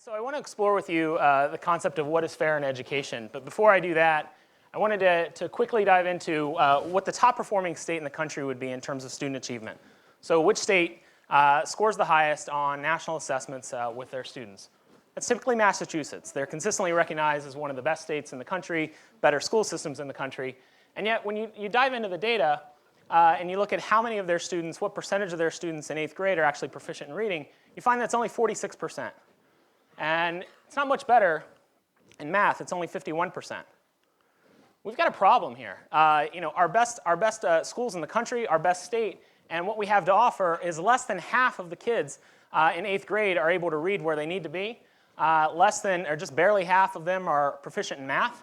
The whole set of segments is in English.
So I want to explore with you the concept of what is fair in education. But before I do that, I wanted to quickly dive into what the top performing state in the country would be in terms of student achievement. So which state scores the highest on national assessments with their students? That's typically Massachusetts. They're consistently recognized as one of the best states in the country, better school systems in the country. And yet when you dive into the data and you look at how many of their students, what percentage of their students in 8th grade are actually proficient in reading, you find that's only 46%. And it's not much better in math. It's only 51%. We've got a problem here. Our best schools in the country, our best state, and what we have to offer is less than half of the kids in 8th grade are able to read where they need to be. Less than, or just barely half of them are proficient in math.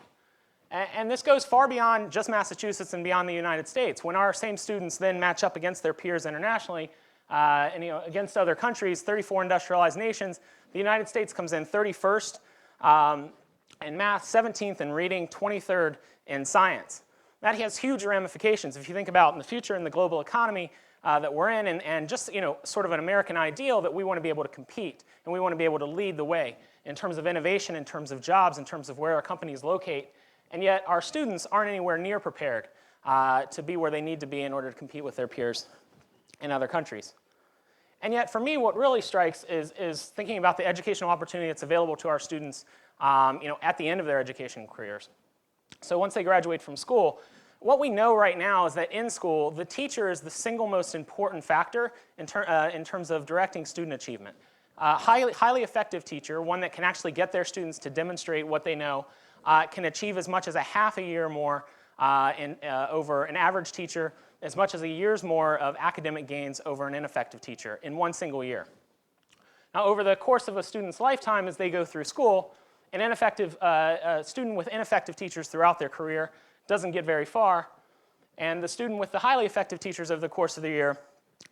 And this goes far beyond just Massachusetts and beyond the United States. When our same students then match up against their peers internationally, and against other countries, 34 industrialized nations, the United States comes in 31st in math, 17th in reading, 23rd in science. That has huge ramifications if you think about in the future in the global economy that we're in, and just sort of an American ideal that we want to be able to compete and we want to be able to lead the way in terms of innovation, in terms of jobs, in terms of where our companies locate. And yet our students aren't anywhere near prepared to be where they need to be in order to compete with their peers in other countries. And yet for me, what really strikes is thinking about the educational opportunity that's available to our students at the end of their education careers. So once they graduate from school, what we know right now is that in school, the teacher is the single most important factor in terms of directing student achievement. Highly effective teacher, one that can actually get their students to demonstrate what they know, can achieve as much as a half a year more over an average teacher, as much as a year's more of academic gains over an ineffective teacher in one single year. Now, over the course of a student's lifetime as they go through school, a student with ineffective teachers throughout their career doesn't get very far, and the student with the highly effective teachers over the course of the year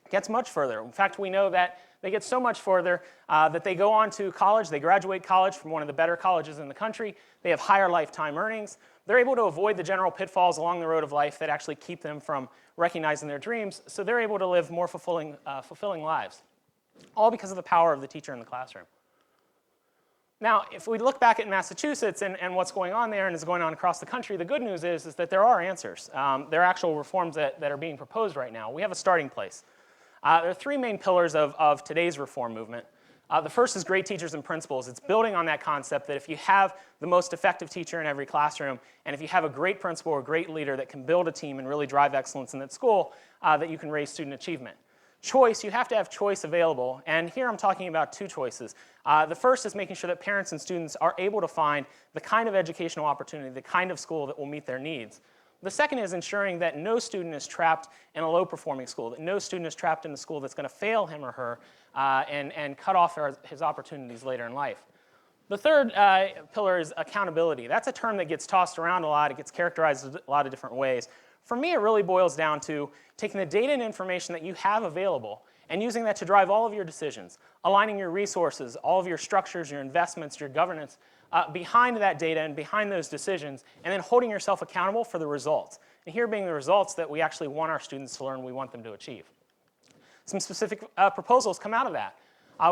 gets much further. In fact, we know that they get so much further that they go on to college, they graduate college from one of the better colleges in the country, they have higher lifetime earnings, they're able to avoid the general pitfalls along the road of life that actually keep them from recognizing their dreams, so they're able to live more fulfilling lives, all because of the power of the teacher in the classroom. Now, if we look back at Massachusetts and what's going on there and is going on across the country, the good news is that there are answers. There are actual reforms that are being proposed right now. We have a starting place. There are three main pillars of today's reform movement. The first is great teachers and principals. It's building on that concept that if you have the most effective teacher in every classroom, and if you have a great principal or great leader that can build a team and really drive excellence in that school, that you can raise student achievement. Choice, you have to have choice available, and here I'm talking about two choices. The first is making sure that parents and students are able to find the kind of educational opportunity, the kind of school that will meet their needs. The second is ensuring that no student is trapped in a low-performing school, that no student is trapped in a school that's going to fail him or her and cut off his opportunities later in life. The third pillar is accountability. That's a term that gets tossed around a lot. It gets characterized a lot of different ways. For me, it really boils down to taking the data and information that you have available and using that to drive all of your decisions, aligning your resources, all of your structures, your investments, your governance behind that data and behind those decisions, and then holding yourself accountable for the results. And here being the results that we actually want our students to learn, we want them to achieve. Some specific proposals come out of that.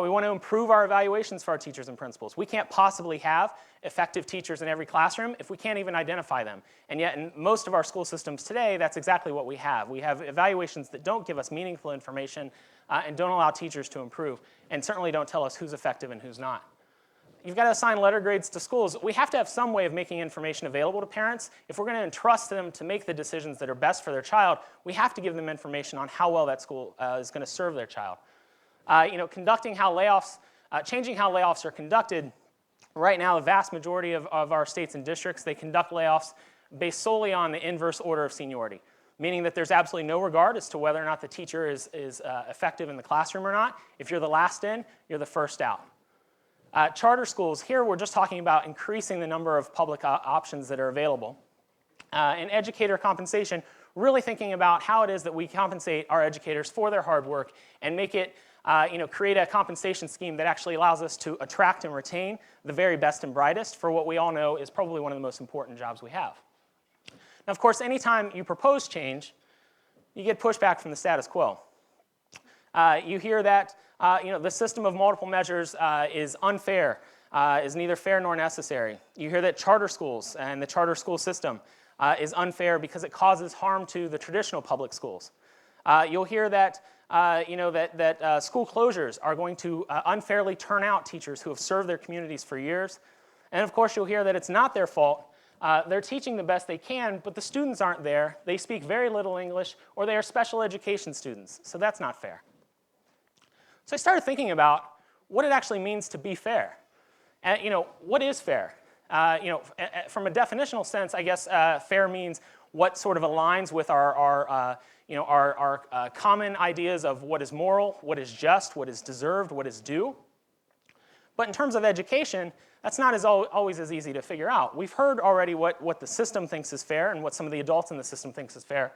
We want to improve our evaluations for our teachers and principals. We can't possibly have effective teachers in every classroom if we can't even identify them. And yet in most of our school systems today, that's exactly what we have. We have evaluations that don't give us meaningful information and don't allow teachers to improve, and certainly don't tell us who's effective and who's not. You've got to assign letter grades to schools. We have to have some way of making information available to parents. If we're going to entrust them to make the decisions that are best for their child, we have to give them information on how well that school is going to serve their child. Changing how layoffs are conducted. Right now, the vast majority of our states and districts, they conduct layoffs based solely on the inverse order of seniority, meaning that there's absolutely no regard as to whether or not the teacher is effective in the classroom or not. If you're the last in, you're the first out. Charter schools, here we're just talking about increasing the number of public options that are available. And educator compensation, really thinking about how it is that we compensate our educators for their hard work and make it create a compensation scheme that actually allows us to attract and retain the very best and brightest for what we all know is probably one of the most important jobs we have. Now, of course, anytime you propose change, you get pushback from the status quo. You hear that the system of multiple measures is unfair. is neither fair nor necessary. You hear that charter schools and the charter school system is unfair because it causes harm to the traditional public schools. You'll hear that school closures are going to unfairly turn out teachers who have served their communities for years. And of course, you'll hear that it's not their fault. They're teaching the best they can, but the students aren't there. They speak very little English, or they are special education students. So that's not fair. So I started thinking about what it actually means to be fair. And what is fair? From a definitional sense, I guess fair means what sort of aligns with our common ideas of what is moral, what is just, what is deserved, what is due. But in terms of education, that's not always as easy to figure out. We've heard already what the system thinks is fair and what some of the adults in the system thinks is fair.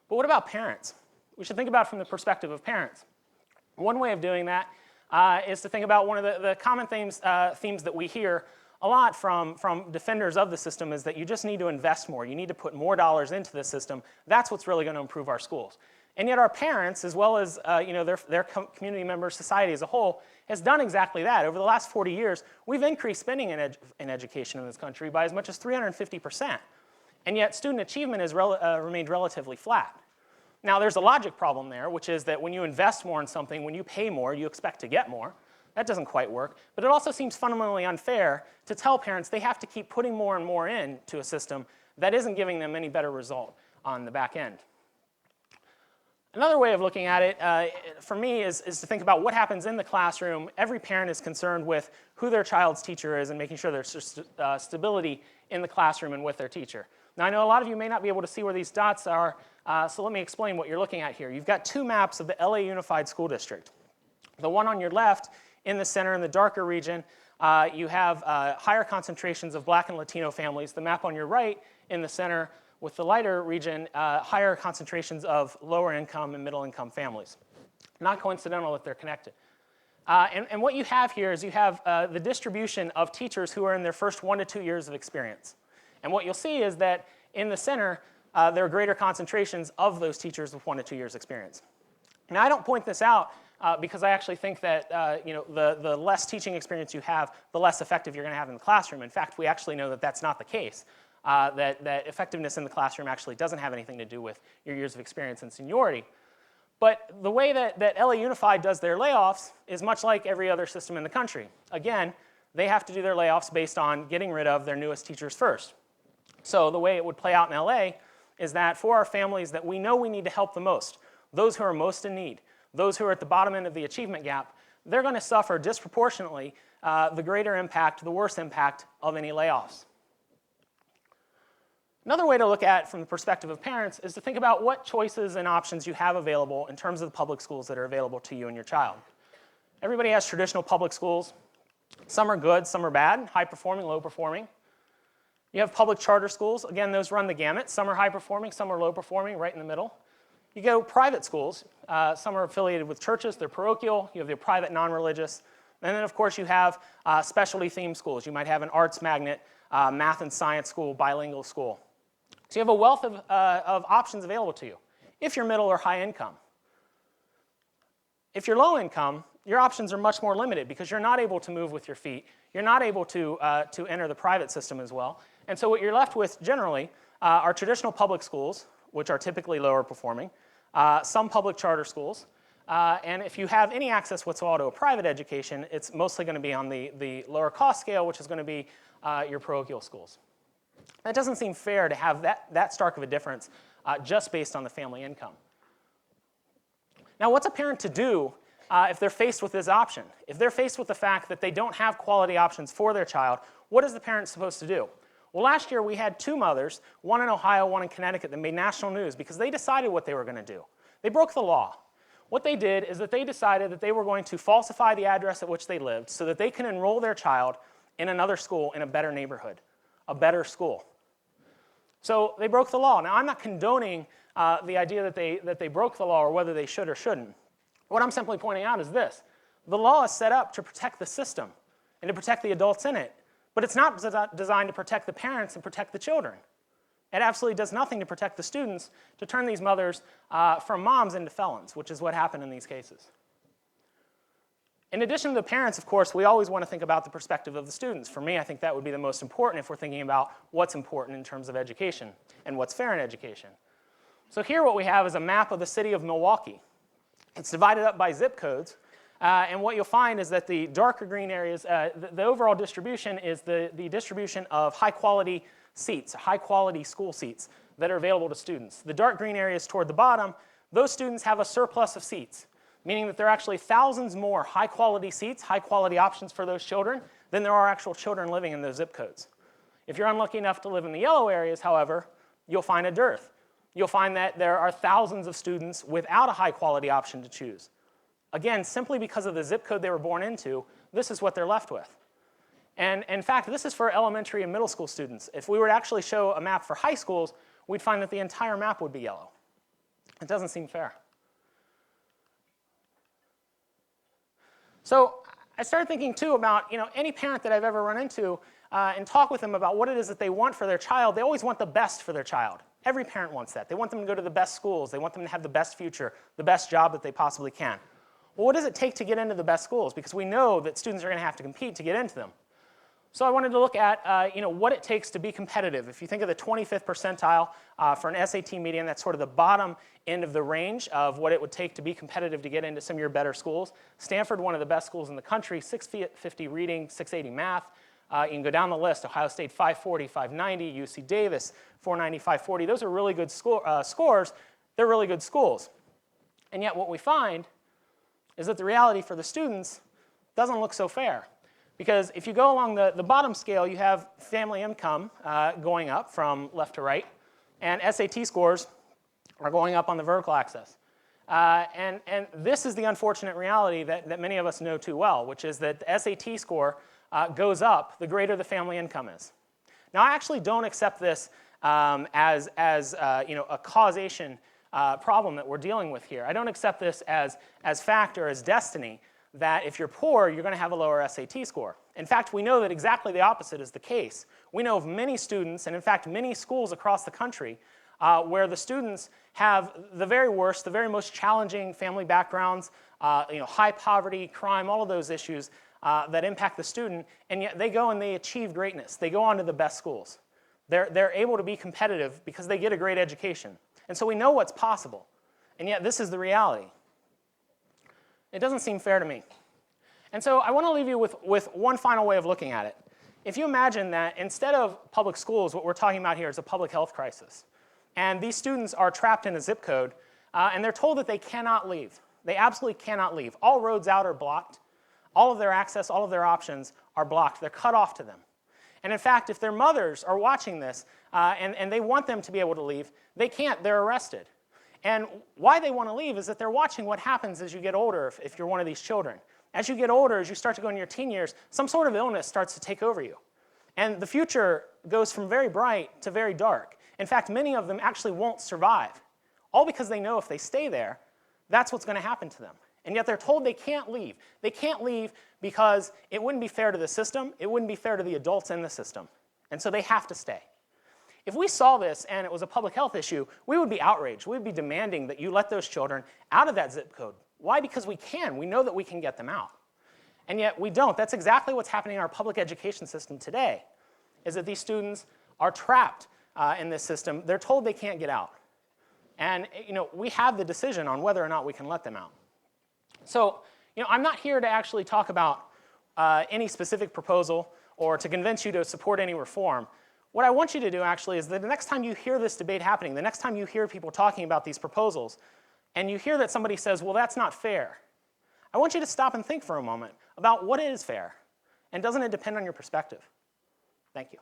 But what about parents? We should think about it from the perspective of parents. One way of doing that is to think about one of the common themes that we hear a lot from defenders of the system is that you just need to invest more. You need to put more dollars into the system. That's what's really going to improve our schools. And yet our parents, as well as their community members, society as a whole, has done exactly that. Over the last 40 years, we've increased spending in education in this country by as much as 350%. And yet student achievement has remained relatively flat. Now, there's a logic problem there, which is that when you invest more in something, when you pay more, you expect to get more. That doesn't quite work. But it also seems fundamentally unfair to tell parents they have to keep putting more and more into a system that isn't giving them any better result on the back end. Another way of looking at it, for me, is to think about what happens in the classroom. Every parent is concerned with who their child's teacher is and making sure there's stability in the classroom and with their teacher. Now, I know a lot of you may not be able to see where these dots are, so let me explain what you're looking at here. You've got two maps of the LA Unified School District. The one on your left, in the center, in the darker region, you have higher concentrations of Black and Latino families. The map on your right, in the center, with the lighter region, higher concentrations of lower income and middle income families. Not coincidental that they're connected. And what you have here is you have the distribution of teachers who are in their first 1 to 2 years of experience. And what you'll see is that in the center, there are greater concentrations of those teachers with 1 to 2 years experience. Now, I don't point this out because I actually think that the less teaching experience you have, the less effective you're going to have in the classroom. In fact, we actually know that that's not the case. That effectiveness in the classroom actually doesn't have anything to do with your years of experience and seniority. But the way that LA Unified does their layoffs is much like every other system in the country. Again, they have to do their layoffs based on getting rid of their newest teachers first. So the way it would play out in LA is that for our families that we know we need to help the most, those who are most in need, those who are at the bottom end of the achievement gap, they're going to suffer disproportionately the greater impact, the worse impact of any layoffs. Another way to look at it from the perspective of parents is to think about what choices and options you have available in terms of the public schools that are available to you and your child. Everybody has traditional public schools. Some are good, some are bad, high performing, low performing. You have public charter schools. Again, those run the gamut. Some are high performing, some are low performing, right in the middle. You go private schools. Some are affiliated with churches. They're parochial. You have your private non-religious. And then, of course, you have specialty themed schools. You might have an arts magnet, math and science school, bilingual school. So you have a wealth of options available to you if you're middle or high income. If you're low income, your options are much more limited because you're not able to move with your feet. You're not able to enter the private system as well. And so what you're left with generally are traditional public schools, which are typically lower performing, some public charter schools, and if you have any access whatsoever to a private education, it's mostly going to be on the lower cost scale, which is going to be your parochial schools. That doesn't seem fair to have that stark of a difference just based on the family income. Now, what's a parent to do if they're faced with this option? If they're faced with the fact that they don't have quality options for their child, what is the parent supposed to do? Well, last year we had two mothers, one in Ohio, one in Connecticut, that made national news because they decided what they were going to do. They broke the law. What they did is that they decided that they were going to falsify the address at which they lived so that they can enroll their child in another school in a better neighborhood, a better school. So they broke the law. Now, I'm not condoning the idea that they broke the law or whether they should or shouldn't. What I'm simply pointing out is this. The law is set up to protect the system and to protect the adults in it. But it's not designed to protect the parents and protect the children. It absolutely does nothing to protect the students, to turn these mothers from moms into felons, which is what happened in these cases. In addition to the parents, of course, we always want to think about the perspective of the students. For me, I think that would be the most important if we're thinking about what's important in terms of education and what's fair in education. So here what we have is a map of the city of Milwaukee. It's divided up by zip codes. And what you'll find is that the darker green areas, the overall distribution is the distribution of high-quality seats, high-quality school seats that are available to students. The dark green areas toward the bottom, those students have a surplus of seats, meaning that there are actually thousands more high-quality seats, high-quality options for those children than there are actual children living in those zip codes. If you're unlucky enough to live in the yellow areas, however, you'll find a dearth. You'll find that there are thousands of students without a high-quality option to choose. Again, simply because of the zip code they were born into, this is what they're left with. And in fact, this is for elementary and middle school students. If we were to actually show a map for high schools, we'd find that the entire map would be yellow. It doesn't seem fair. So I started thinking, too, about any parent that I've ever run into and talk with them about what it is that they want for their child. They always want the best for their child. Every parent wants that. They want them to go to the best schools. They want them to have the best future, the best job that they possibly can. Well, what does it take to get into the best schools? Because we know that students are going to have to compete to get into them. So I wanted to look at what it takes to be competitive. If you think of the 25th percentile for an SAT median, that's sort of the bottom end of the range of what it would take to be competitive to get into some of your better schools. Stanford, one of the best schools in the country, 650 reading, 680 math. You can go down the list. Ohio State, 540, 590. UC Davis, 490, 540. Those are really good scores. They're really good schools. And yet what we find is that the reality for the students doesn't look so fair. Because if you go along the bottom scale, you have family income going up from left to right, and SAT scores are going up on the vertical axis. And this is the unfortunate reality that many of us know too well, which is that the SAT score goes up the greater the family income is. Now, I actually don't accept this as a causation problem that we're dealing with here. I don't accept this as fact or as destiny, that if you're poor, you're going to have a lower SAT score. In fact, we know that exactly the opposite is the case. We know of many students, and in fact, many schools across the country, where the students have the very worst, the very most challenging family backgrounds, high poverty, crime, all of those issues that impact the student, and yet they go and they achieve greatness. They go on to the best schools. They're able to be competitive because they get a great education. And so we know what's possible, and yet this is the reality. It doesn't seem fair to me. And so I want to leave you with one final way of looking at it. If you imagine that instead of public schools, what we're talking about here is a public health crisis, and these students are trapped in a zip code, and they're told that they cannot leave. They absolutely cannot leave. All roads out are blocked. All of their access, all of their options are blocked. They're cut off to them. And in fact, if their mothers are watching this and they want them to be able to leave, they can't. They're arrested. And why they want to leave is that they're watching what happens as you get older if you're one of these children. As you get older, as you start to go into your teen years, some sort of illness starts to take over you. And the future goes from very bright to very dark. In fact, many of them actually won't survive, all because they know if they stay there, that's what's going to happen to them. And yet they're told they can't leave. They can't leave because it wouldn't be fair to the system. It wouldn't be fair to the adults in the system. And so they have to stay. If we saw this and it was a public health issue, we would be outraged. We would be demanding that you let those children out of that zip code. Why? Because we can. We know that we can get them out. And yet we don't. That's exactly what's happening in our public education system today, is that these students are trapped in this system. They're told they can't get out. And we have the decision on whether or not we can let them out. So I'm not here to actually talk about any specific proposal or to convince you to support any reform. What I want you to do actually is that the next time you hear this debate happening, the next time you hear people talking about these proposals, and you hear that somebody says, well, that's not fair, I want you to stop and think for a moment about what is fair, and doesn't it depend on your perspective? Thank you.